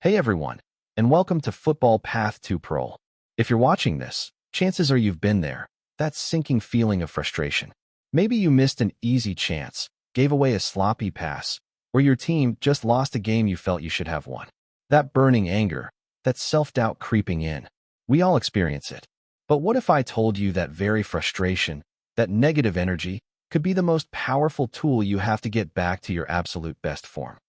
Hey everyone, and welcome to Football Path to Pro. If you're watching this, chances are you've been there, that sinking feeling of frustration. Maybe you missed an easy chance, gave away a sloppy pass, or your team just lost a game you felt you should have won. That burning anger, that self-doubt creeping in. We all experience it. But what if I told you that very frustration, that negative energy, could be the most powerful tool you have to get back to your absolute best form?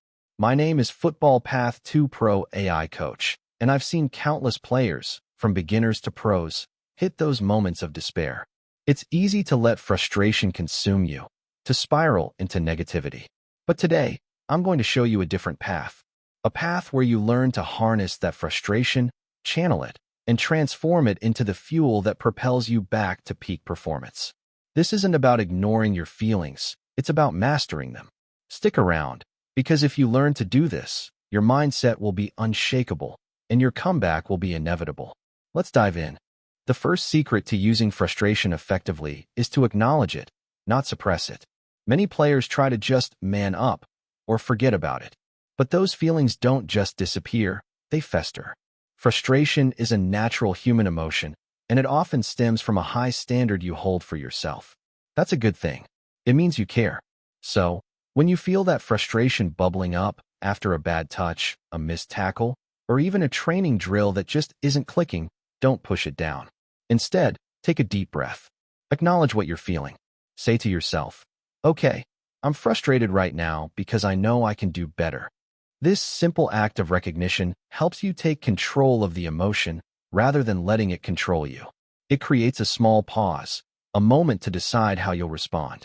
My name is Football Path to Pro AI Coach, and I've seen countless players, from beginners to pros, hit those moments of despair. It's easy to let frustration consume you, to spiral into negativity. But today, I'm going to show you a different path. A path where you learn to harness that frustration, channel it, and transform it into the fuel that propels you back to peak performance. This isn't about ignoring your feelings, it's about mastering them. Stick around, because if you learn to do this, your mindset will be unshakable, and your comeback will be inevitable. Let's dive in. The first secret to using frustration effectively is to acknowledge it, not suppress it. Many players try to just man up or forget about it. But those feelings don't just disappear, they fester. Frustration is a natural human emotion, and it often stems from a high standard you hold for yourself. That's a good thing. It means you care. So, when you feel that frustration bubbling up after a bad touch, a missed tackle, or even a training drill that just isn't clicking, don't push it down. Instead, take a deep breath. Acknowledge what you're feeling. Say to yourself, okay, I'm frustrated right now because I know I can do better. This simple act of recognition helps you take control of the emotion rather than letting it control you. It creates a small pause, a moment to decide how you'll respond.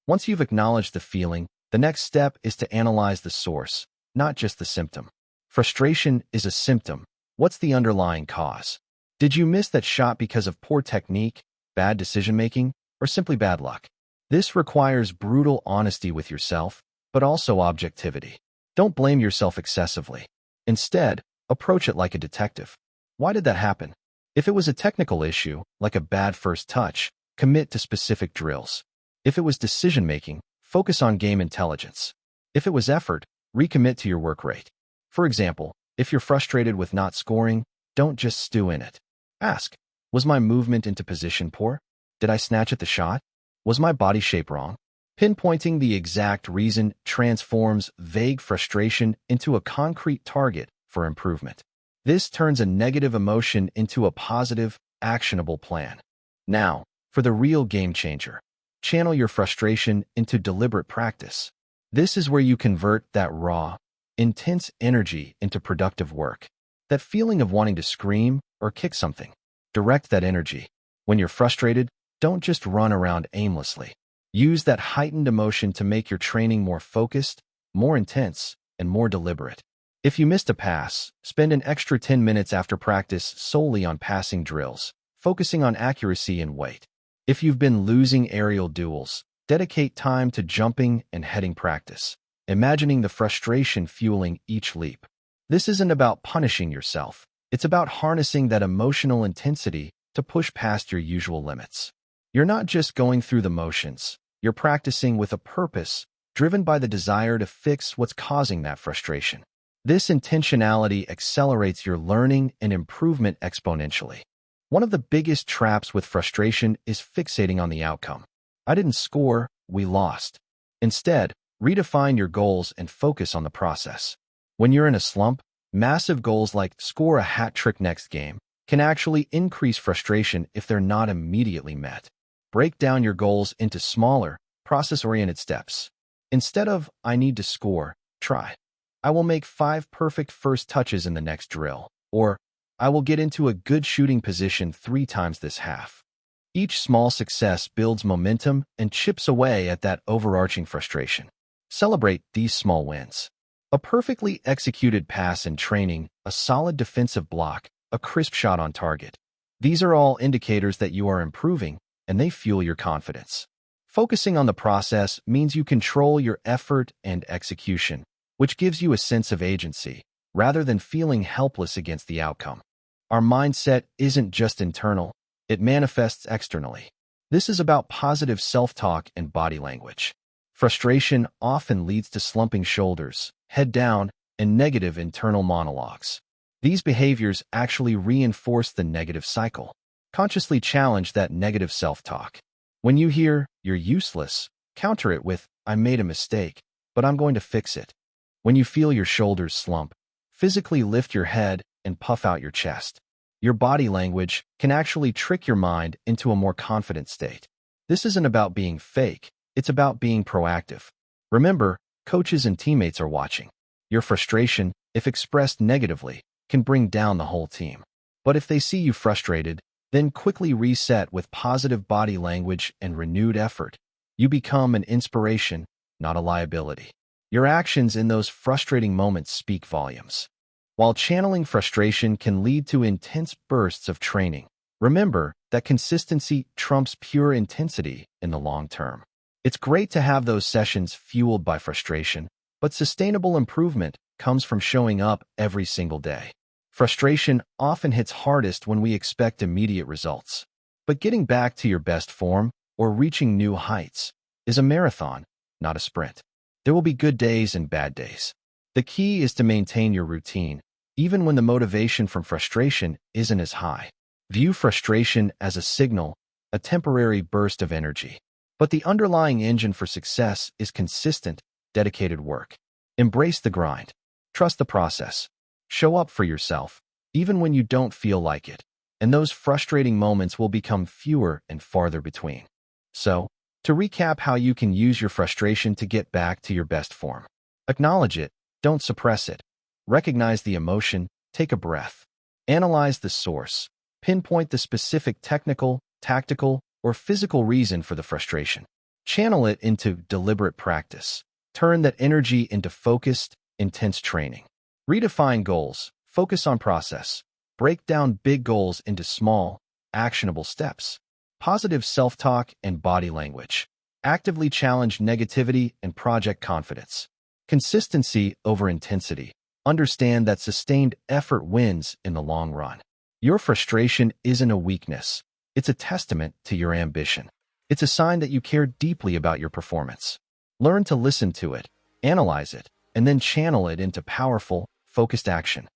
Once you've acknowledged the feeling, the next step is to analyze the source, not just the symptom. Frustration is a symptom. What's the underlying cause? Did you miss that shot because of poor technique, bad decision-making, or simply bad luck? This requires brutal honesty with yourself, but also objectivity. Don't blame yourself excessively. Instead, approach it like a detective. Why did that happen? If it was a technical issue, like a bad first touch, commit to specific drills. If it was decision-making, focus on game intelligence. If it was effort, recommit to your work rate. For example, if you're frustrated with not scoring, don't just stew in it. Ask, was my movement into position poor? Did I snatch at the shot? Was my body shape wrong? Pinpointing the exact reason transforms vague frustration into a concrete target for improvement. This turns a negative emotion into a positive, actionable plan. Now, for the real game changer. Channel your frustration into deliberate practice. This is where you convert that raw, intense energy into productive work. That feeling of wanting to scream or kick something. Direct that energy. When you're frustrated, don't just run around aimlessly. Use that heightened emotion to make your training more focused, more intense, and more deliberate. If you missed a pass, spend an extra 10 minutes after practice solely on passing drills, focusing on accuracy and weight. If you've been losing aerial duels, dedicate time to jumping and heading practice, imagining the frustration fueling each leap. This isn't about punishing yourself. It's about harnessing that emotional intensity to push past your usual limits. You're not just going through the motions. You're practicing with a purpose, driven by the desire to fix what's causing that frustration. This intentionality accelerates your learning and improvement exponentially. One of the biggest traps with frustration is fixating on the outcome. I didn't score, we lost. Instead, redefine your goals and focus on the process. When you're in a slump, massive goals like score a hat trick next game can actually increase frustration if they're not immediately met. Break down your goals into smaller, process-oriented steps. Instead of, I need to score, try, I will make 5 perfect first touches in the next drill, or I will get into a good shooting position 3 times this half. Each small success builds momentum and chips away at that overarching frustration. Celebrate these small wins. A perfectly executed pass in training, a solid defensive block, a crisp shot on target. These are all indicators that you are improving, and they fuel your confidence. Focusing on the process means you control your effort and execution, which gives you a sense of agency, rather than feeling helpless against the outcome. Our mindset isn't just internal, it manifests externally. This is about positive self-talk and body language. Frustration often leads to slumping shoulders, head down, and negative internal monologues. These behaviors actually reinforce the negative cycle. Consciously challenge that negative self-talk. When you hear, "You're useless," counter it with, "I made a mistake, but I'm going to fix it." When you feel your shoulders slump, physically lift your head and puff out your chest. Your body language can actually trick your mind into a more confident state. This isn't about being fake, it's about being proactive. Remember, coaches and teammates are watching. Your frustration, if expressed negatively, can bring down the whole team. But if they see you frustrated, then quickly reset with positive body language and renewed effort. You become an inspiration, not a liability. Your actions in those frustrating moments speak volumes. While channeling frustration can lead to intense bursts of training, remember that consistency trumps pure intensity in the long term. It's great to have those sessions fueled by frustration, but sustainable improvement comes from showing up every single day. Frustration often hits hardest when we expect immediate results. But getting back to your best form or reaching new heights is a marathon, not a sprint. There will be good days and bad days. The key is to maintain your routine, even when the motivation from frustration isn't as high. View frustration as a signal, a temporary burst of energy. But the underlying engine for success is consistent, dedicated work. Embrace the grind. Trust the process. Show up for yourself, even when you don't feel like it, and those frustrating moments will become fewer and farther between. So, to recap how you can use your frustration to get back to your best form. Acknowledge it, don't suppress it. Recognize the emotion, take a breath. Analyze the source. Pinpoint the specific technical, tactical, or physical reason for the frustration. Channel it into deliberate practice. Turn that energy into focused, intense training. Redefine goals. Focus on process. Break down big goals into small, actionable steps. Positive self-talk and body language. Actively challenge negativity and project confidence. Consistency over intensity. Understand that sustained effort wins in the long run. Your frustration isn't a weakness. It's a testament to your ambition. It's a sign that you care deeply about your performance. Learn to listen to it, analyze it, and then channel it into powerful, focused action.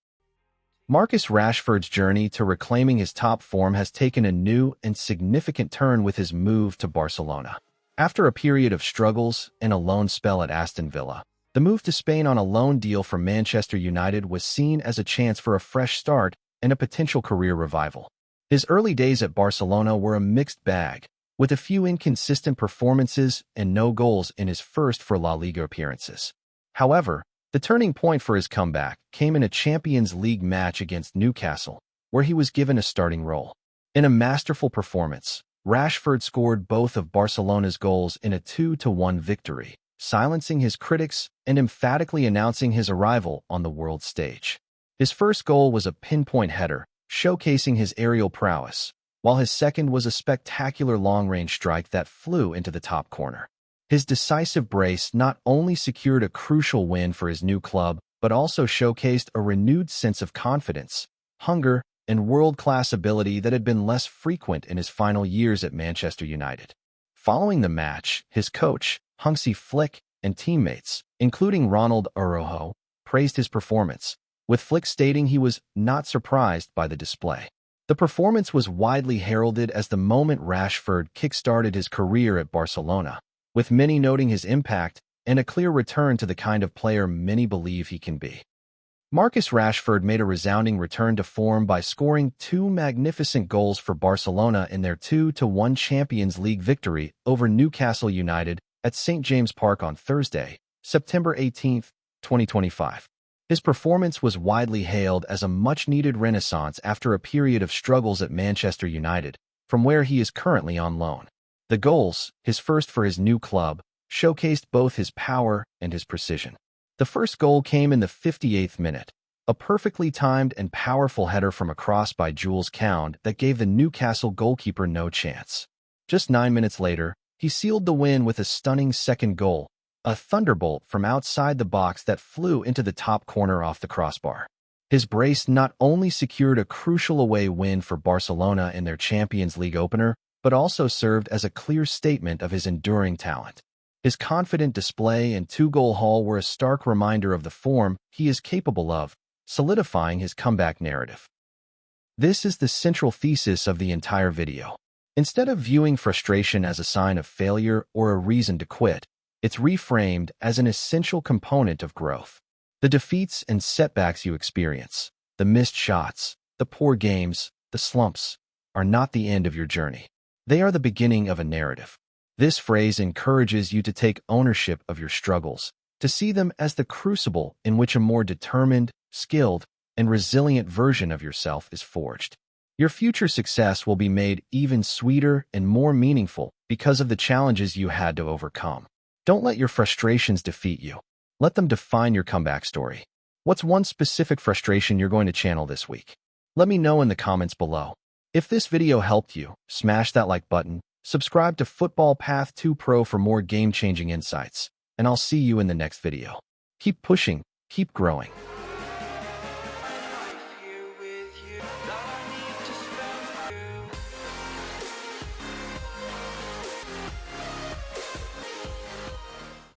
Marcus Rashford's journey to reclaiming his top form has taken a new and significant turn with his move to Barcelona. After a period of struggles and a loan spell at Aston Villa, the move to Spain on a loan deal from Manchester United was seen as a chance for a fresh start and a potential career revival. His early days at Barcelona were a mixed bag, with a few inconsistent performances and no goals in his first four La Liga appearances. However, the turning point for his comeback came in a Champions League match against Newcastle, where he was given a starting role. In a masterful performance, Rashford scored both of Barcelona's goals in a 2-1 victory, silencing his critics and emphatically announcing his arrival on the world stage. His first goal was a pinpoint header, showcasing his aerial prowess, while his second was a spectacular long-range strike that flew into the top corner. His decisive brace not only secured a crucial win for his new club, but also showcased a renewed sense of confidence, hunger, and world-class ability that had been less frequent in his final years at Manchester United. Following the match, his coach, Hansi Flick, and teammates, including Ronald Araujo, praised his performance, with Flick stating he was not surprised by the display. The performance was widely heralded as the moment Rashford kick-started his career at Barcelona, with many noting his impact and a clear return to the kind of player many believe he can be. Marcus Rashford made a resounding return to form by scoring two magnificent goals for Barcelona in their 2-1 Champions League victory over Newcastle United at St. James Park on Thursday, September 18, 2025. His performance was widely hailed as a much-needed renaissance after a period of struggles at Manchester United, from where he is currently on loan. The goals, his first for his new club, showcased both his power and his precision. The first goal came in the 58th minute, a perfectly timed and powerful header from a cross by Jules Kounde that gave the Newcastle goalkeeper no chance. Just 9 minutes later, he sealed the win with a stunning second goal, a thunderbolt from outside the box that flew into the top corner off the crossbar. His brace not only secured a crucial away win for Barcelona in their Champions League opener, but also served as a clear statement of his enduring talent. His confident display and two-goal haul were a stark reminder of the form he is capable of, solidifying his comeback narrative. This is the central thesis of the entire video. Instead of viewing frustration as a sign of failure or a reason to quit, it's reframed as an essential component of growth. The defeats and setbacks you experience, the missed shots, the poor games, the slumps, are not the end of your journey. They are the beginning of a narrative. This phrase encourages you to take ownership of your struggles, to see them as the crucible in which a more determined, skilled, and resilient version of yourself is forged. Your future success will be made even sweeter and more meaningful because of the challenges you had to overcome. Don't let your frustrations defeat you. Let them define your comeback story. What's one specific frustration you're going to channel this week? Let me know in the comments below. If this video helped you, smash that like button, subscribe to Football Path 2 Pro for more game-changing insights, and I'll see you in the next video. Keep pushing, keep growing.